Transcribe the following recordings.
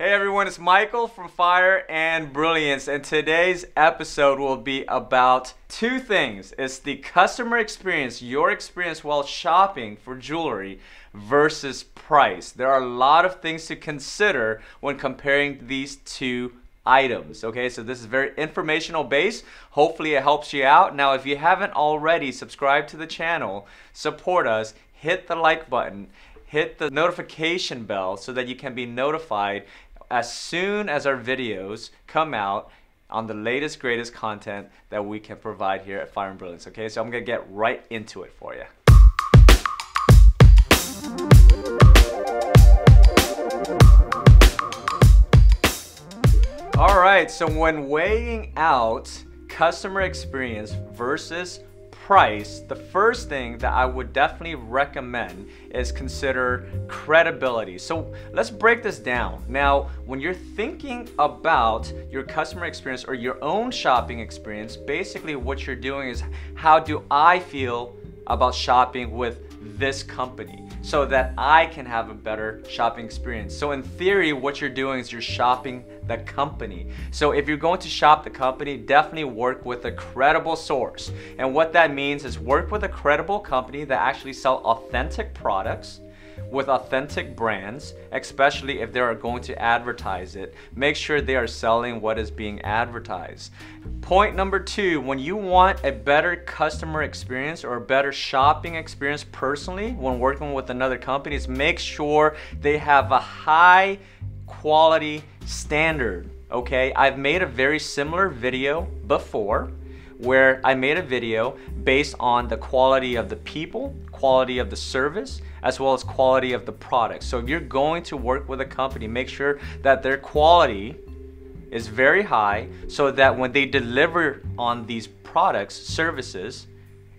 Hey everyone, it's Michael from Fire and Brilliance, and today's episode will be about two things. It's the customer experience, your experience while shopping for jewelry versus price. There are a lot of things to consider when comparing these two items. Okay, so this is very informational based. Hopefully it helps you out. Now, if you haven't already subscribed to the channel, support us, hit the like button, hit the notification bell so that you can be notified as soon as our videos come out on the latest, greatest content that we can provide here at Fire and Brilliance. Okay, so I'm gonna get right into it for you. All right, so when weighing out customer experience versus price, the first thing that I would definitely recommend is consider credibility. So let's break this down. Now, when you're thinking about your customer experience or your own shopping experience, basically what you're doing is, how do I feel about shopping with this company so that I can have a better shopping experience? So in theory, what you're doing is you're shopping the company. So if you're going to shop the company, definitely work with a credible source. And what that means is work with a credible company that actually sell authentic products with authentic brands, especially if they are going to advertise it. Make sure they are selling what is being advertised. Point number two, when you want a better customer experience or a better shopping experience personally when working with another company, is make sure they have a high quality standard. Okay, I've made a very similar video before where I made a video based on the quality of the people, quality of the service, as well as quality of the product. So if you're going to work with a company, make sure that their quality is very high so that when they deliver on these products, services,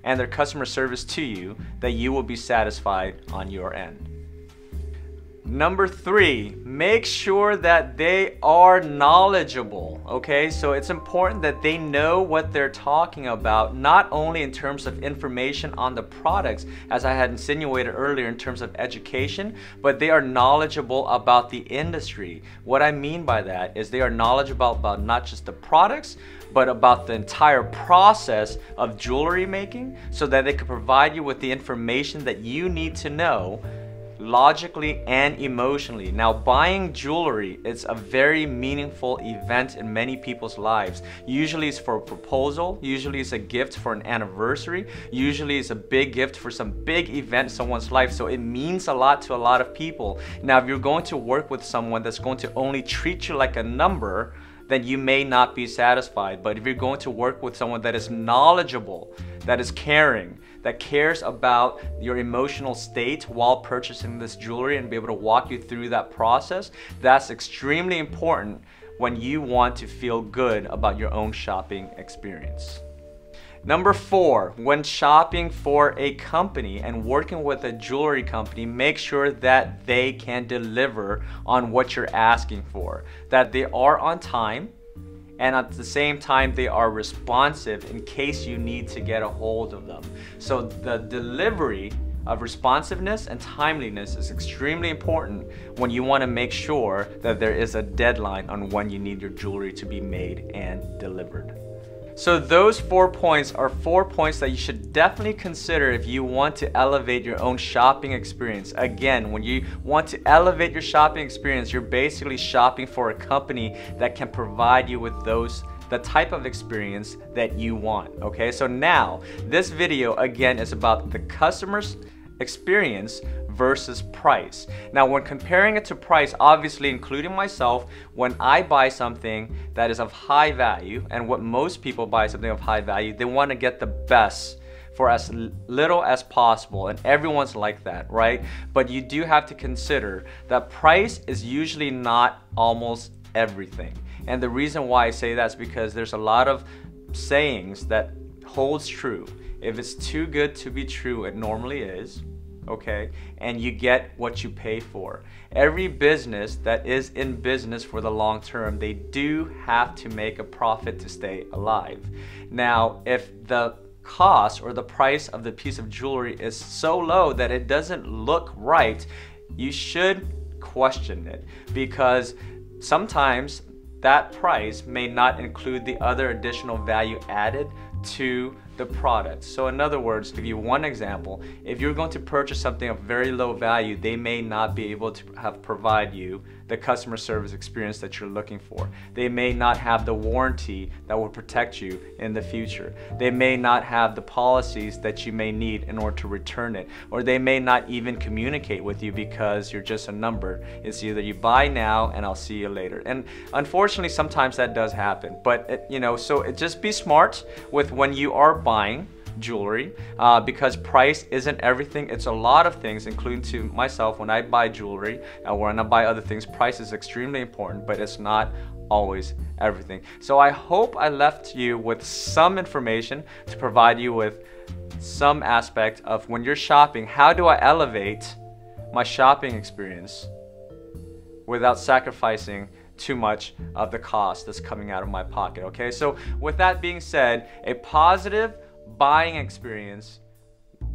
and their customer service to you, that you will be satisfied on your end. Number three, make sure that they are knowledgeable, okay? So it's important that they know what they're talking about, not only in terms of information on the products, as I had insinuated earlier in terms of education, but they are knowledgeable about the industry. What I mean by that is they are knowledgeable about not just the products, but about the entire process of jewelry making so that they can provide you with the information that you need to know logically and emotionally. Now, buying jewelry is a very meaningful event in many people's lives. Usually it's for a proposal, usually it's a gift for an anniversary, usually it's a big gift for some big event in someone's life. So it means a lot to a lot of people. Now, if you're going to work with someone that's going to only treat you like a number, then you may not be satisfied. But if you're going to work with someone that is knowledgeable, that is caring, that cares about your emotional state while purchasing this jewelry and be able to walk you through that process, that's extremely important when you want to feel good about your own shopping experience. Number four, when shopping for a company and working with a jewelry company, make sure that they can deliver on what you're asking for, that they are on time, and at the same time they are responsive in case you need to get a hold of them. So the delivery of responsiveness and timeliness is extremely important when you want to make sure that there is a deadline on when you need your jewelry to be made and delivered. So those 4 points are 4 points that you should definitely consider if you want to elevate your own shopping experience. Again, when you want to elevate your shopping experience, you're basically shopping for a company that can provide you with the type of experience that you want. Okay, so now this video again is about the customer's experience versus price. Now, when comparing it to price, obviously including myself, when I buy something that is of high value, and what most people buy something of high value, they want to get the best for as little as possible, and everyone's like that, right? But you do have to consider that price is usually not almost everything. And the reason why I say that is because there's a lot of sayings that holds true. If it's too good to be true, it normally is. Okay, and you get what you pay for. Every business that is in business for the long term, they do have to make a profit to stay alive. Now, if the cost or the price of the piece of jewelry is so low that it doesn't look right, you should question it, because sometimes that price may not include the other additional value added to the product. So in other words, to give you one example, if you're going to purchase something of very low value, they may not be able to provide you the customer service experience that you're looking for. They may not have the warranty that will protect you in the future. They may not have the policies that you may need in order to return it, or they may not even communicate with you because you're just a number. It's either you buy now and I'll see you later. And unfortunately, sometimes that does happen. But so just be smart with when you are buying jewelry, because price isn't everything. It's a lot of things, including to myself. When I buy jewelry or when I buy other things, price is extremely important, but it's not always everything. So I hope I left you with some information to provide you with some aspect of when you're shopping, how do I elevate my shopping experience without sacrificing too much of the cost that's coming out of my pocket. Okay, so with that being said, a positive buying experience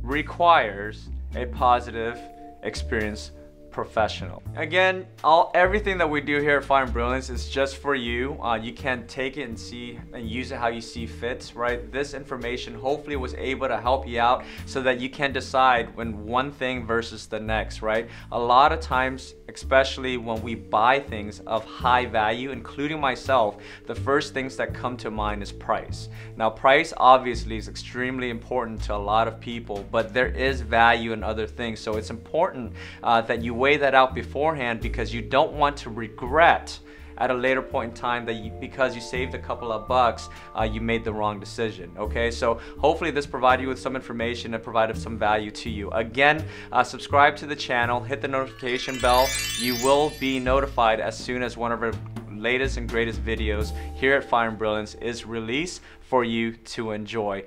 requires a positive experience professional. Again, everything that we do here at Fire and Brilliance is just for you. You can take it and see and use it how you see fit, right? This information hopefully was able to help you out so that you can decide when one thing versus the next, right? A lot of times, especially when we buy things of high value, including myself, the first things that come to mind is price. Now, price obviously is extremely important to a lot of people, but there is value in other things. So it's important that you weigh that out beforehand, because you don't want to regret at a later point in time that because you saved a couple of bucks, you made the wrong decision. Okay, so hopefully this provided you with some information and provided some value to you. Again, subscribe to the channel, hit the notification bell. You will be notified as soon as one of our latest and greatest videos here at Fire and Brilliance is released for you to enjoy.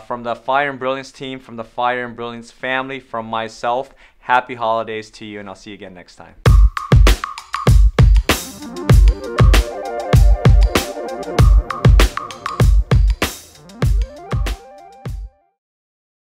From the Fire and Brilliance team, from the Fire and Brilliance family, from myself, happy holidays to you, and I'll see you again next time.